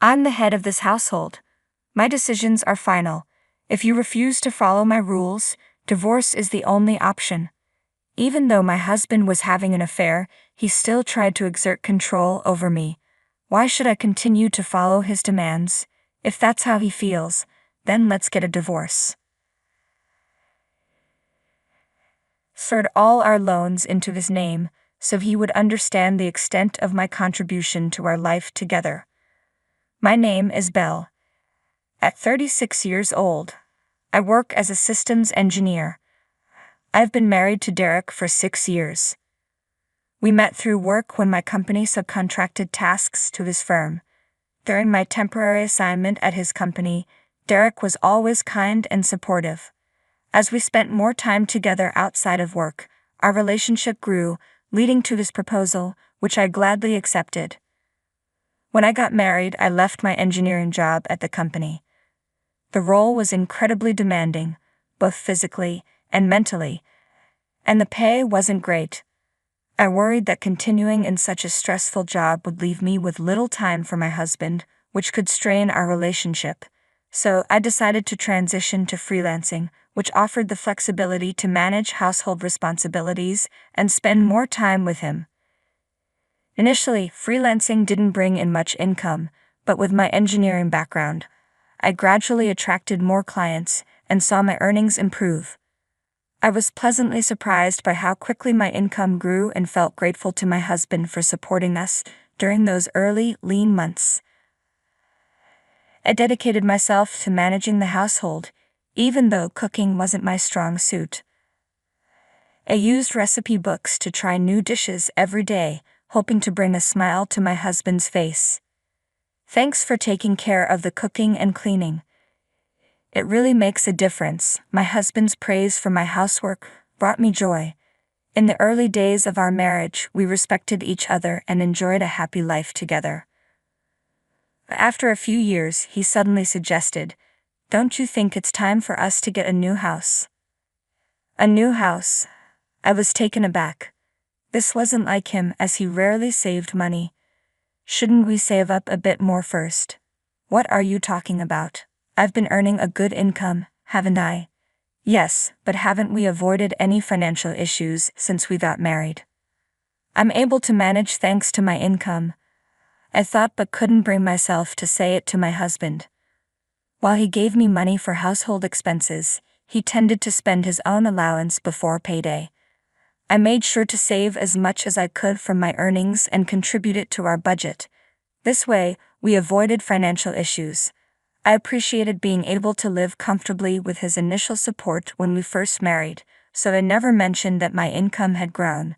I'm the head of this household. My decisions are final. If you refuse to follow my rules, divorce is the only option. Even though my husband was having an affair, he still tried to exert control over me. Why should I continue to follow his demands? If that's how he feels, then let's get a divorce. Transferred all our loans into his name, so he would understand the extent of my contribution to our life together. My name is Belle. At 36 years old, I work as a systems engineer. I've been married to Derek for 6 years. We met through work when my company subcontracted tasks to his firm. During my temporary assignment at his company, Derek was always kind and supportive. As we spent more time together outside of work, our relationship grew, leading to his proposal, which I gladly accepted. When I got married, I left my engineering job at the company. The role was incredibly demanding, both physically and mentally, and the pay wasn't great. I worried that continuing in such a stressful job would leave me with little time for my husband, which could strain our relationship. So I decided to transition to freelancing, which offered the flexibility to manage household responsibilities and spend more time with him. Initially, freelancing didn't bring in much income, but with my engineering background, I gradually attracted more clients and saw my earnings improve. I was pleasantly surprised by how quickly my income grew and felt grateful to my husband for supporting us during those early, lean months. I dedicated myself to managing the household, even though cooking wasn't my strong suit. I used recipe books to try new dishes every day, hoping to bring a smile to my husband's face. Thanks for taking care of the cooking and cleaning. It really makes a difference. My husband's praise for my housework brought me joy. In the early days of our marriage, we respected each other and enjoyed a happy life together. After a few years, he suddenly suggested, "Don't you think it's time for us to get a new house?" A new house? I was taken aback. This wasn't like him, as he rarely saved money. Shouldn't we save up a bit more first? What are you talking about? I've been earning a good income, haven't I? Yes, but haven't we avoided any financial issues since we got married? I'm able to manage thanks to my income. I thought but couldn't bring myself to say it to my husband. While he gave me money for household expenses, he tended to spend his own allowance before payday. I made sure to save as much as I could from my earnings and contribute it to our budget. This way, we avoided financial issues. I appreciated being able to live comfortably with his initial support when we first married, so I never mentioned that my income had grown.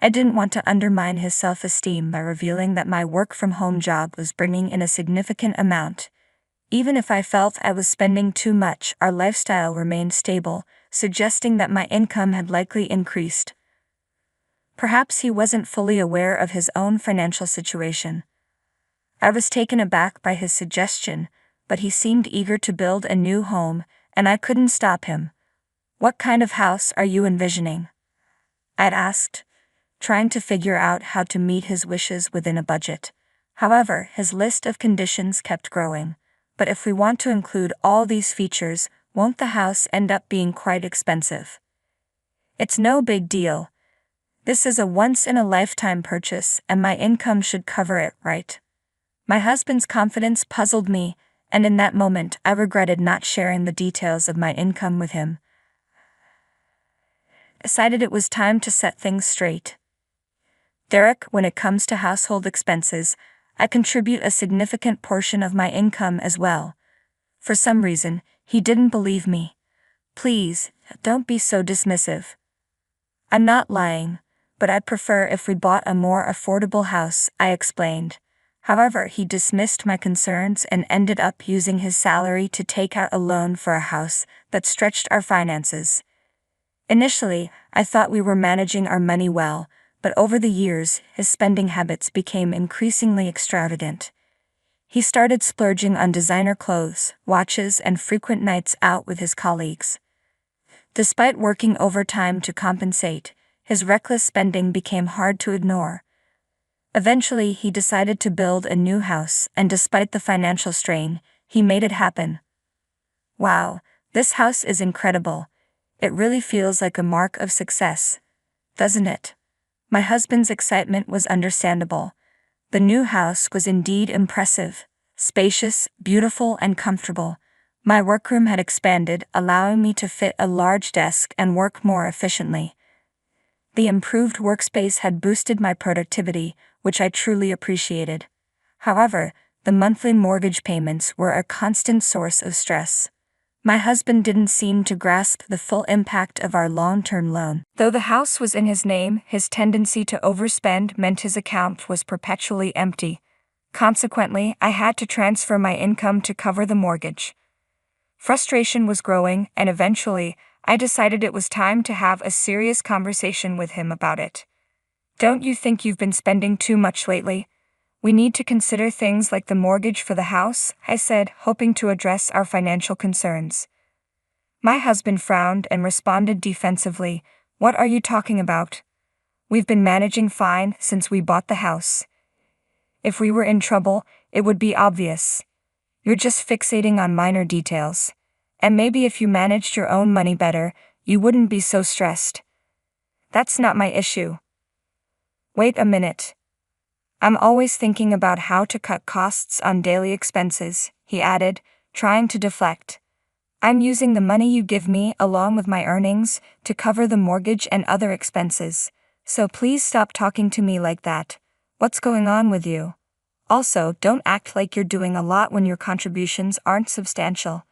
I didn't want to undermine his self-esteem by revealing that my work-from-home job was bringing in a significant amount. Even if I felt I was spending too much, our lifestyle remained stable, suggesting that my income had likely increased. Perhaps he wasn't fully aware of his own financial situation. I was taken aback by his suggestion, but he seemed eager to build a new home, and I couldn't stop him. "What kind of house are you envisioning?" I'd asked, trying to figure out how to meet his wishes within a budget. However, his list of conditions kept growing. But if we want to include all these features, won't the house end up being quite expensive? It's no big deal. This is a once-in-a-lifetime purchase, and my income should cover it, right? My husband's confidence puzzled me, and in that moment I regretted not sharing the details of my income with him. I decided it was time to set things straight. Derek, when it comes to household expenses, I contribute a significant portion of my income as well. For some reason, he didn't believe me. "Please, don't be so dismissive." "I'm not lying, but I'd prefer if we bought a more affordable house," I explained. However, he dismissed my concerns and ended up using his salary to take out a loan for a house that stretched our finances. Initially, I thought we were managing our money well, but over the years, his spending habits became increasingly extravagant. He started splurging on designer clothes, watches, and frequent nights out with his colleagues. Despite working overtime to compensate, his reckless spending became hard to ignore. Eventually, he decided to build a new house, and despite the financial strain, he made it happen. Wow, this house is incredible. It really feels like a mark of success, doesn't it? My husband's excitement was understandable. The new house was indeed impressive, spacious, beautiful, and comfortable. My workroom had expanded, allowing me to fit a large desk and work more efficiently. The improved workspace had boosted my productivity, which I truly appreciated. However, the monthly mortgage payments were a constant source of stress. My husband didn't seem to grasp the full impact of our long-term loan. Though the house was in his name, his tendency to overspend meant his account was perpetually empty. Consequently, I had to transfer my income to cover the mortgage. Frustration was growing, and eventually, I decided it was time to have a serious conversation with him about it. Don't you think you've been spending too much lately? We need to consider things like the mortgage for the house, I said, hoping to address our financial concerns. My husband frowned and responded defensively, "What are you talking about? We've been managing fine since we bought the house. If we were in trouble, it would be obvious. You're just fixating on minor details. And maybe if you managed your own money better, you wouldn't be so stressed." That's not my issue. Wait a minute. I'm always thinking about how to cut costs on daily expenses, he added, trying to deflect. I'm using the money you give me along with my earnings to cover the mortgage and other expenses, so please stop talking to me like that. What's going on with you? Also, don't act like you're doing a lot when your contributions aren't substantial.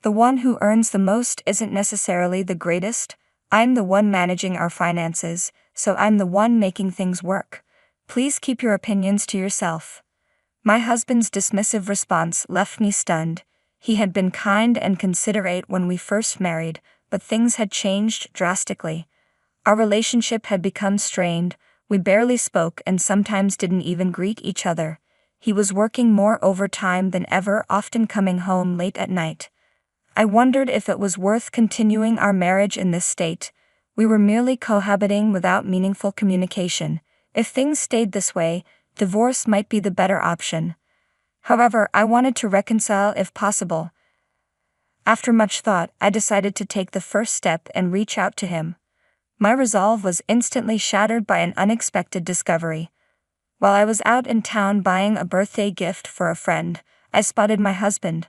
The one who earns the most isn't necessarily the greatest. I'm the one managing our finances, so I'm the one making things work. Please keep your opinions to yourself. My husband's dismissive response left me stunned. He had been kind and considerate when we first married, but things had changed drastically. Our relationship had become strained, we barely spoke and sometimes didn't even greet each other. He was working more overtime than ever, often coming home late at night. I wondered if it was worth continuing our marriage in this state. We were merely cohabiting without meaningful communication. If things stayed this way, divorce might be the better option. However, I wanted to reconcile if possible. After much thought, I decided to take the first step and reach out to him. My resolve was instantly shattered by an unexpected discovery. While I was out in town buying a birthday gift for a friend, I spotted my husband,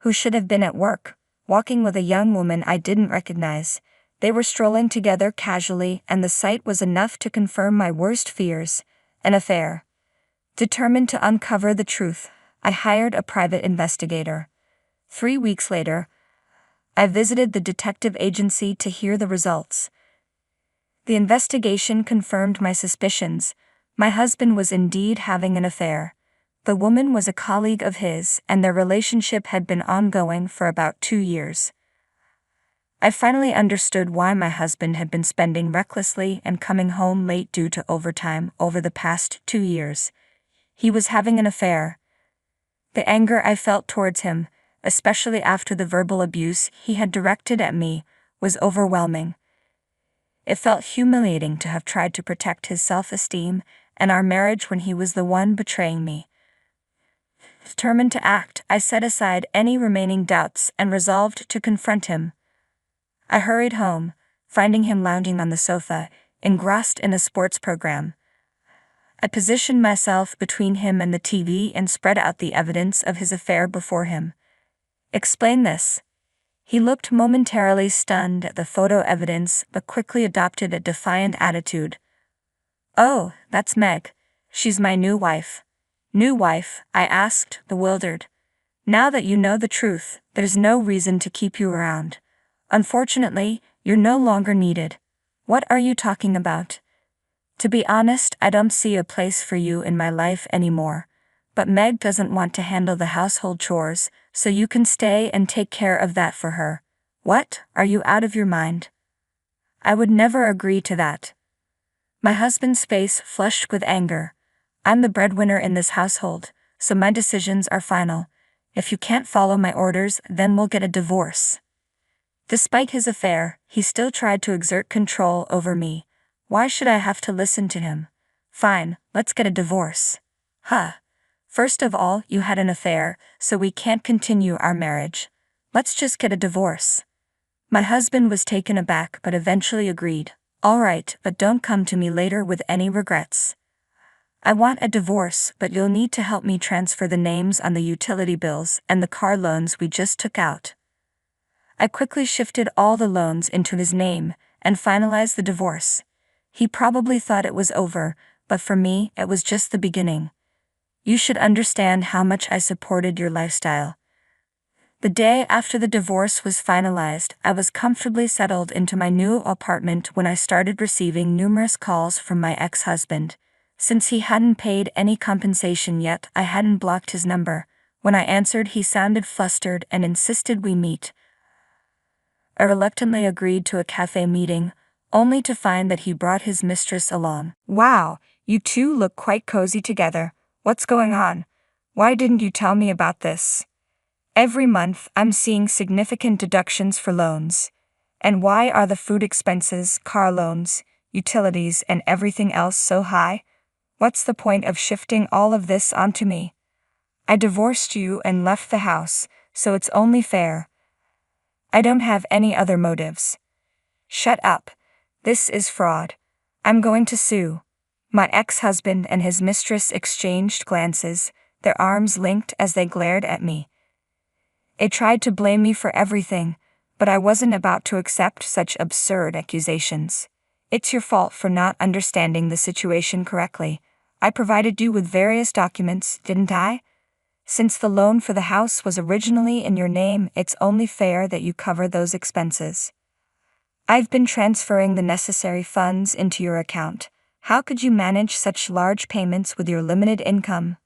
who should have been at work, walking with a young woman I didn't recognize. They were strolling together casually, and the sight was enough to confirm my worst fears: an affair. Determined to uncover the truth, I hired a private investigator. 3 weeks later, I visited the detective agency to hear the results. The investigation confirmed my suspicions. My husband was indeed having an affair. The woman was a colleague of his, and their relationship had been ongoing for about 2 years. I finally understood why my husband had been spending recklessly and coming home late due to overtime over the past 2 years. He was having an affair. The anger I felt towards him, especially after the verbal abuse he had directed at me, was overwhelming. It felt humiliating to have tried to protect his self-esteem and our marriage when he was the one betraying me. Determined to act, I set aside any remaining doubts and resolved to confront him. I hurried home, finding him lounging on the sofa, engrossed in a sports program. I positioned myself between him and the TV and spread out the evidence of his affair before him. "Explain this." He looked momentarily stunned at the photo evidence but quickly adopted a defiant attitude. "Oh, that's Meg. She's my new wife." "New wife?" I asked, bewildered. "Now that you know the truth, there's no reason to keep you around. Unfortunately, you're no longer needed." "What are you talking about?" "To be honest, I don't see a place for you in my life anymore. But Meg doesn't want to handle the household chores, so you can stay and take care of that for her." "What? Are you out of your mind?" "I would never agree to that." My husband's face flushed with anger. "I'm the breadwinner in this household, so my decisions are final. If you can't follow my orders, then we'll get a divorce." Despite his affair, he still tried to exert control over me. Why should I have to listen to him? Fine, let's get a divorce. Huh. First of all, you had an affair, so we can't continue our marriage. Let's just get a divorce. My husband was taken aback but eventually agreed. All right, but don't come to me later with any regrets. I want a divorce, but you'll need to help me transfer the names on the utility bills and the car loans we just took out. I quickly shifted all the loans into his name and finalized the divorce. He probably thought it was over, but for me, it was just the beginning. You should understand how much I supported your lifestyle. The day after the divorce was finalized, I was comfortably settled into my new apartment when I started receiving numerous calls from my ex-husband. Since he hadn't paid any compensation yet, I hadn't blocked his number. When I answered, he sounded flustered and insisted we meet. I reluctantly agreed to a cafe meeting, only to find that he brought his mistress along. Wow, you two look quite cozy together. What's going on? Why didn't you tell me about this? Every month, I'm seeing significant deductions for loans. And why are the food expenses, car loans, utilities, and everything else so high? What's the point of shifting all of this onto me? I divorced you and left the house, so it's only fair. I don't have any other motives. Shut up. This is fraud. I'm going to sue. My ex-husband and his mistress exchanged glances, their arms linked as they glared at me. They tried to blame me for everything, but I wasn't about to accept such absurd accusations. It's your fault for not understanding the situation correctly. I provided you with various documents, didn't I? Since the loan for the house was originally in your name, it's only fair that you cover those expenses. I've been transferring the necessary funds into your account. How could you manage such large payments with your limited income?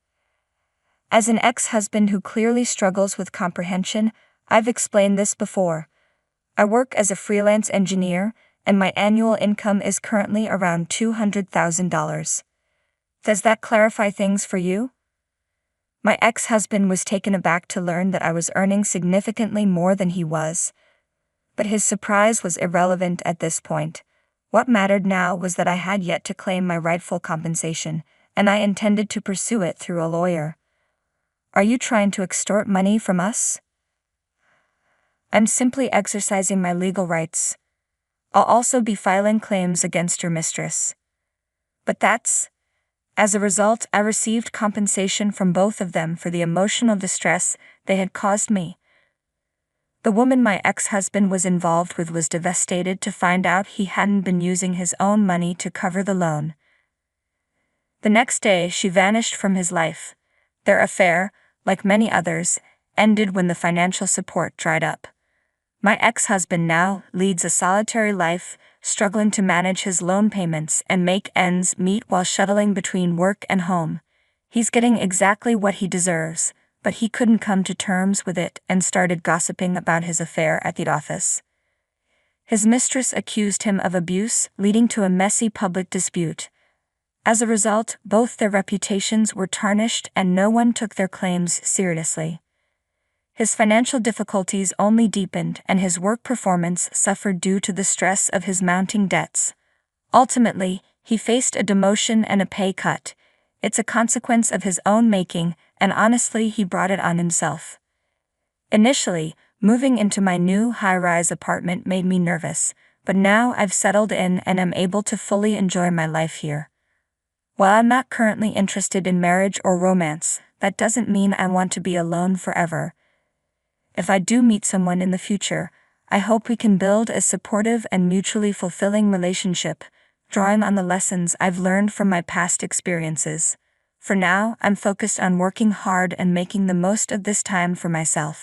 As an ex-husband who clearly struggles with comprehension, I've explained this before. I work as a freelance engineer, and my annual income is currently around $200,000. Does that clarify things for you? My ex-husband was taken aback to learn that I was earning significantly more than he was. But his surprise was irrelevant at this point. What mattered now was that I had yet to claim my rightful compensation, and I intended to pursue it through a lawyer. Are you trying to extort money from us? I'm simply exercising my legal rights. I'll also be filing claims against your mistress. But as a result, I received compensation from both of them for the emotional distress they had caused me. The woman my ex-husband was involved with was devastated to find out he hadn't been using his own money to cover the loan. The next day, she vanished from his life. Their affair, like many others, ended when the financial support dried up. My ex-husband now leads a solitary life, struggling to manage his loan payments and make ends meet while shuttling between work and home. He's getting exactly what he deserves, but he couldn't come to terms with it and started gossiping about his affair at the office. His mistress accused him of abuse, leading to a messy public dispute. As a result, both their reputations were tarnished and no one took their claims seriously. His financial difficulties only deepened and his work performance suffered due to the stress of his mounting debts. Ultimately, he faced a demotion and a pay cut. It's a consequence of his own making, and honestly, he brought it on himself. Initially, moving into my new high-rise apartment made me nervous, but now I've settled in and am able to fully enjoy my life here. While I'm not currently interested in marriage or romance, that doesn't mean I want to be alone forever. If I do meet someone in the future, I hope we can build a supportive and mutually fulfilling relationship, drawing on the lessons I've learned from my past experiences. For now, I'm focused on working hard and making the most of this time for myself.